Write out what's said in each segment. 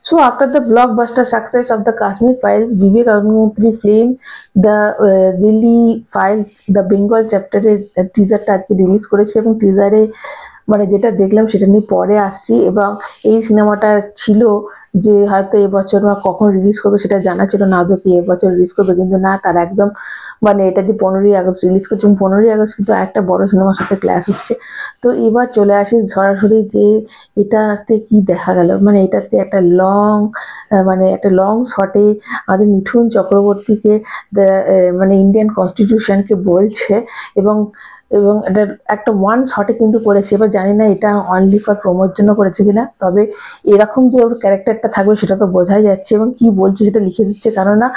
So after the blockbuster success of the Kashmir Files, Vivek Agnihotri film the Delhi Files the Bengal chapter টিজারটা আজকে release করেছে এবং টিজারে মানে যেটা দেখলাম সেটা নিয়ে পরে আসছি। এবং এই সিনেমাটা ছিল যে হয়তো এবছর বা কখন রিলিজ করবে সেটা জানা ছিল না, আদৌ কি এবছর রিলিজ করবে, কিন্তু না, তার একদম মানে এটা যে 15ই আগস্ট রিলিজ করছে এবং 15ই আগস্ট কিন্তু আরেকটা বড় সিনেমার সাথে ক্ল্যাশ হচ্ছে। তো এবার চলে আসি সরাসরি যে এটাতে কি দেখা গেল, মানে এটাতে একটা মানে একটা লং শটে আমাদের মিঠুন চক্রবর্তীকে মানে ইন্ডিয়ান কনস্টিটিউশনকে বলছে এবং এবং এটা একটা ওয়ান শটে কিন্তু করেছে। এবার জানি না এটা অনলি ফর প্রমোর জন্য করেছে কিনা, তবে এরকম যে ওর ক্যারেক্টারটা থাকবে সেটা তো বোঝাই যাচ্ছে এবং কি বলছে সেটা লিখে দিচ্ছে, কেননা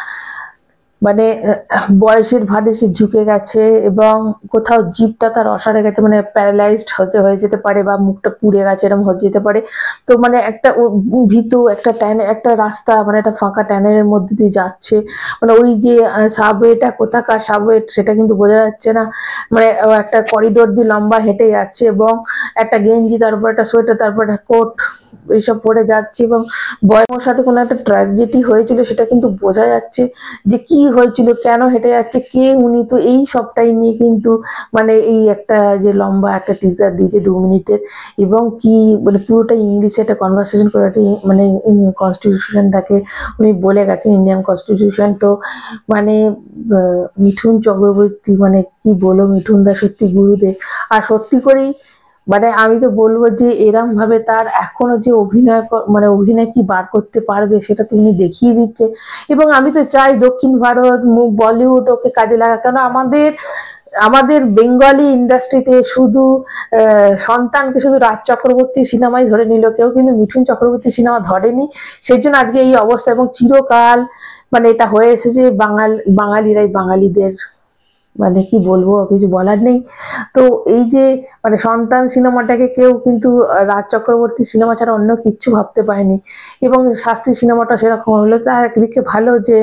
মানে বয়সের ভারে সে ঝুঁকে গেছে এবং কোথাও জিভটা তার অসাড়ে গেছে, মানে প্যারালাইজড হয়ে যেতে পারে বা মুখটা পুড়ে গেছে এরকম হয়ে যেতে পারে। তো মানে একটা ভীতু একটা একটা রাস্তা, মানে একটা ফাঁকা ট্যানেলের মধ্যে দিয়ে যাচ্ছে, মানে ওই যে সাবওয়েটা কোথাকার সাবওয়ে সেটা কিন্তু বোঝা যাচ্ছে না, মানে একটা করিডোর দিয়ে লম্বা হেঁটে যাচ্ছে এবং একটা গেঞ্জি, তারপর একটা সোয়েটার, তারপর একটা কোট এইসব পরে যাচ্ছে এবং বয়সের সাথে কোনো একটা ট্র্যাজেডি হয়েছিল সেটা কিন্তু বোঝা যাচ্ছে যে কি হয়েছিল, কেন হেঁটে যাচ্ছে, কে উনি। তো এই সবটাই নিয়ে কিন্তু মানে এই একটা যে লম্বা একটা টিজার দিয়েছে 2 মিনিটের এবং কি মানে পুরোটা ইংলিশে একটা কনভারসেশন করে আছে, মানে কনস্টিটিউশনটাকে উনি বলে গেছেন ইন্ডিয়ান কনস্টিটিউশন। তো মানে মিঠুন চক্রবর্তী মানে কি বলো, মিঠুন দা সত্যি গুরুদেব। আর সত্যি করেই মানে আমি তো বলবো যে এরম ভাবে তার এখনো যে মানে অভিনয় কি বার করতে পারবে সেটা তুমি দেখিয়ে দিচ্ছে। এবং আমি তো চাই দক্ষিণ ভারত বলিউড ওকে কাজে লাগা, কারণ আমাদের আমাদের বেঙ্গলি ইন্ডাস্ট্রিতে শুধু সন্তানকে শুধু রাজ চক্রবর্তী সিনেমায় ধরে নিল, কেউ কিন্তু মিঠুন চক্রবর্তী সিনেমা ধরেনি। সেই জন্য আজকে এই অবস্থা এবং চিরকাল মানে এটা হয়ে এসেছে বাঙালিরাই বাঙালিদের মানে কি বলবো, কিছু বলার নেই। তো এই যে মানে সন্তান সিনেমাটাকে কেউ কিন্তু রাজ চক্রবর্তী সিনেমা ছাড়া অন্য কিচ্ছু ভাবতে পারেনি এবং শাস্ত্রী সিনেমাটা সেরকম হলো। তা একদিকে ভালো যে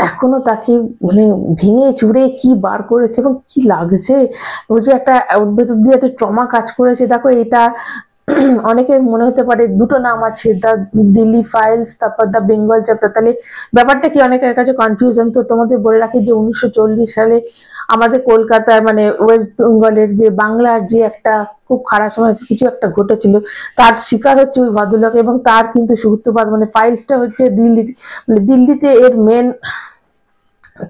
এখনো তাকে মানে ভেঙে চুরে কি বার করেছে এবং কি লাগছে, ওই যে একটা ভেতর দিয়ে একটা ট্রমা কাজ করেছে। দেখো এটা অনেকের মনে হতে পারে দুটো নাম আছে, দ্য দিল্লি ফাইলস তারপর দ্য বেঙ্গল চ্যাপ্টার, তাহলে ব্যাপারটা কি অনেকের কাছে কনফিউশন। তো তোমাদের বলে রাখি যে 1940 সালে আমাদের কলকাতায় মানে ওয়েস্ট বেঙ্গলের যে বাংলার যে একটা খুব খারাপ সময় কিছু একটা ঘটেছিল, তার শিকার হচ্ছে ওই ভদ্রলোক এবং তার কিন্তু সূত্রপাত মানে ফাইলসটা হচ্ছে দিল্লিতে, মানে দিল্লিতে এর মেন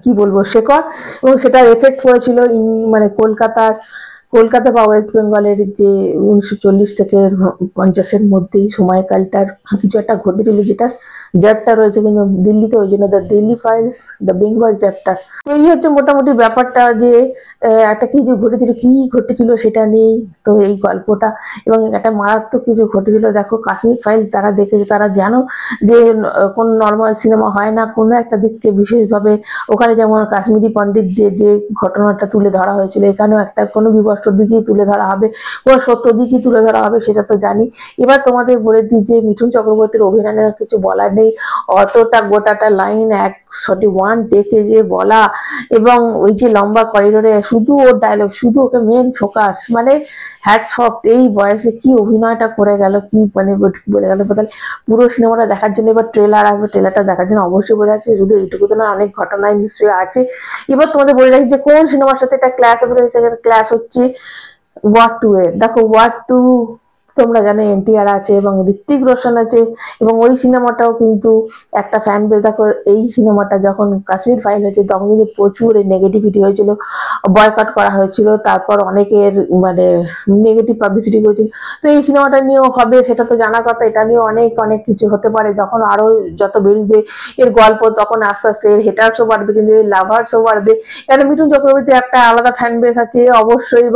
কি বলবো শেকড়, এবং সেটার এফেক্ট পড়েছিল মানে কলকাতা বা ওয়েস্ট বেঙ্গলের যে 1940 থেকে 50-এর মধ্যেই সময়কালটার কিছু একটা ঘটেছিল যেটার জ্যাপটা রয়েছে কিন্তু দিল্লিতে, ওই জন্য the Delhi files the Bengal chapter. তো এই হচ্ছে মোটামুটি ব্যাপারটা যে একটা কিছু ঘটেছিল সেটা নেই তো এই গল্পটা, এবং একটা মারাত্মক কিছু ঘটেছিল। দেখো কাশ্মীর ফাইলস যারা দেখেছে তারা জানো যে কোন নর্মাল সিনেমা হয় না, কোনো একটা দিককে বিশেষভাবে ওখানে যেমন কাশ্মীরি পণ্ডিত যে ঘটনাটা তুলে ধরা হয়েছিল, এখানেও একটা কোনো বিভৎস দিকেই তুলে ধরা হবে, কোনো সত্য দিকই তুলে ধরা হবে সেটা তো জানি। এবার তোমাদের বলে দিই যে মিঠুন চক্রবর্তীর অভিনয় কিছু বলার নেই, অতটা গোটাটা লাইন 141 টেকে যে বলা এবং ওই যে লম্বা করিডোরে শুধু ওর ডায়লগ, শুধু ওকে মেন ফোকাস, মানে হ্যাটস অফ, এই বয়সে কি অভিনয়টা করে গেল, কি মানে বলে গেল। পুরো সিনেমাটা দেখার জন্য এবার ট্রেলার আসবে, ট্রেলারটা দেখার জন্য অবশ্যই বলে আছে, শুধু এইটুকু তো না, অনেক ঘটনায় নিশ্চয়ই আছে। এবার তোমাদের বলে রাখি যে কোন সিনেমার সাথে এটা ক্লাস হবে, ক্লাস হচ্ছে ওয়ার 2 এর। দেখো ওয়ার 2 তোমরা জানো এনটিআর আছে এবং ঋত্বিক রোশন আছে এবং ওই সিনেমাটাও কিন্তু একটা ফ্যান বেস। দেখো এই সিনেমাটা যখন কাশ্মীর ফাইল হয়েছে তখন কিন্তু প্রচুর নেগেটিভিটি হয়েছিল, বয়কট করা হয়েছিল, তারপর অনেকের মানে নেগেটিভ পাবলিসিটি করেছিল। তো এই সিনেমাটা নিয়েও হবে সেটা তো জানা কথা, এটা নিয়েও অনেক অনেক কিছু হতে পারে, যখন আরো যত বেরোবে এর গল্প তখন আস্তে আস্তে এর হেটার্সও বাড়বে কিন্তু এর লাভার্সও বাড়বে। কারণ মিঠুন চক্রবর্তী একটা আলাদা ফ্যান বেস আছে অবশ্যই,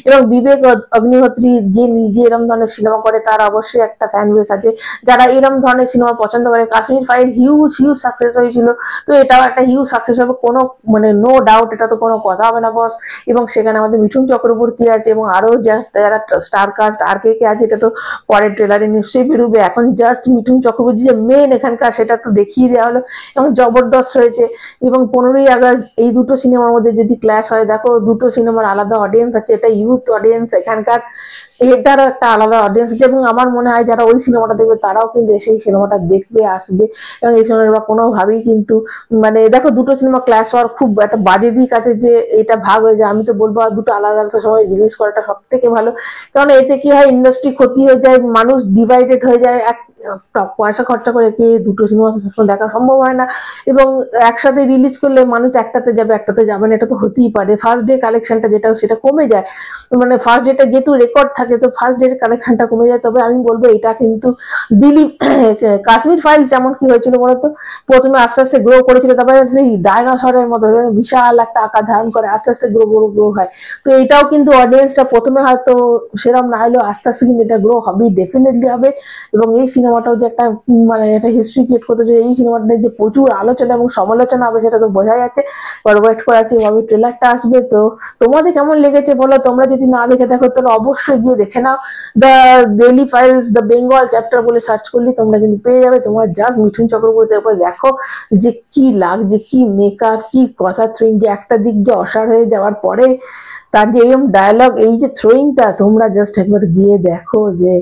এবং বিবেক অগ্নিহোত্রী যে নিজে এরম ধরনের সিনেমা করে তার অবশ্যই একটা ফ্যান বেস আছে যারা এরম ধরনের সিনেমা পছন্দ করে। কাশ্মীর ফাইল হিউজ সাকসেস হয়েছিল, তো এটাও একটা হিউজ সাকসেস হবে, কোনো মানে নো ডাউট, এটা তো কোনো কথা হবে না বস। এবং সেখানে আমাদের মিঠুন চক্রবর্তী আছে এবং আরো যারা স্টার কাস্ট আর কে আছে এটা তো পরের ট্রেলারে নিশ্চয়ই বেরোবে। এখন জাস্ট মিঠুন চক্রবর্তী যে মেন এখানকার সেটা তো দেখিয়ে দেওয়া হলো এবং জবরদস্ত হয়েছে। এবং 15ই আগস্ট এই দুটো সিনেমার মধ্যে যদি ক্ল্যাশ হয়, দেখো দুটো সিনেমার আলাদা অডিয়েন্স আছে, এটা ইউথ অডিয়েন্স এখানকার, এটারও একটা আলাদা অডিয়েন্স আছে, এবং আমার মনে হয় যারা ওই সিনেমাটা দেখবে তারাও কিন্তু এসে এই সিনেমাটা দেখবে, আসবে, এবং এই সিনেমাটা কোনোভাবেই কিন্তু মানে দেখো দুটো সিনেমা ক্লাস হওয়ার খুব একটা বাজে দিক আছে যে এটা ভাগ হয়ে যায়, আমি তো বলবো দুটো আলাদা আলাদা সময় রিলিজ করাটা সব থেকে ভালো। কারণ এতে কি হয়, ইন্ডাস্ট্রি ক্ষতি হয়ে যায়, মানুষ ডিভাইডেড হয়ে যায়, এক পয়সা খরচা করে কি দুটো সিনেমা দেখা সম্ভব হয় না, এবং একসাথে রিলিজ করলে মানুষ একটাতে যাবে একটাতে যাবে না, এটা তো হতেই পারে। ফার্স্ট ডে কালেকশনটা যেটা সেটা কমে যায়, মানে ফার্স্ট ডেটা যেহেতু রেকর্ড থাকে তো ফার্স্ট ডের কালেকশনটা কমে যায়। তবে আমি বলবো এটা কিন্তু দিলীপ কাশ্মীর ফাইলস যেমন কি হয়েছিল বলতো, প্রথমে আস্তে আস্তে গ্রো করেছিল, তারপরে সেই ডাইনোসরের মতো বিশাল একটা আকার ধারণ করে আস্তে আস্তে গ্রো গ্রো গ্রো হয়। তো এটাও কিন্তু অডিয়েন্সটা প্রথমে হয়তো সেরকম না হলেও আস্তে আস্তে কিন্তু এটা গ্রো হবে, ডেফিনেটলি হবে। এবং এই সিনেমাটাও যে একটা মানে একটা হিস্ট্রি ক্রিয়েট করতে চাই, এই সিনেমাটা যে প্রচুর আলোচনা এবং সমালোচনা হবে সেটা তো বোঝা যাচ্ছে। এবার ওয়েট করা আছে কবে ট্রেলারটা আসবে। তো তোমাদের কেমন লেগেছে বলো, তোমরা যদি না দেখে থাকো তাহলে অবশ্যই গিয়ে দেখে নাও। The daily files the Bengal chapter বলে সার্চ করলে তোমরা কিন্তু পেয়ে যাবে। তোমার জাস্ট মিঠুন চক্রবর্তীর উপর দেখো যে কি লাগছে, কি মেকআপ, কি কথা থ্রোয়িং, যে একটা দিক যে অসাড় হয়ে যাওয়ার পরে তার যে এরকম ডায়লগ, এই যে থ্রোয়িংটা তোমরা জাস্ট একবার গিয়ে দেখো যে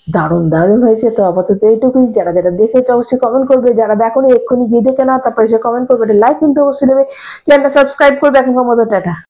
দারুণ দারুণ হয়েছে। তো আপাতত এইটুকুই, যারা যারা দেখেছে অবশ্যই কমেন্ট করবে, যারা দেখোনি এক্ষুনি গিয়ে দেখে নাও, তারপরে সে কমেন্ট করবে, লাইক কিন্তু অবশ্যই দেবে, চ্যানেলটা সাবস্ক্রাইব করবে। এখনকার মতো টাটা।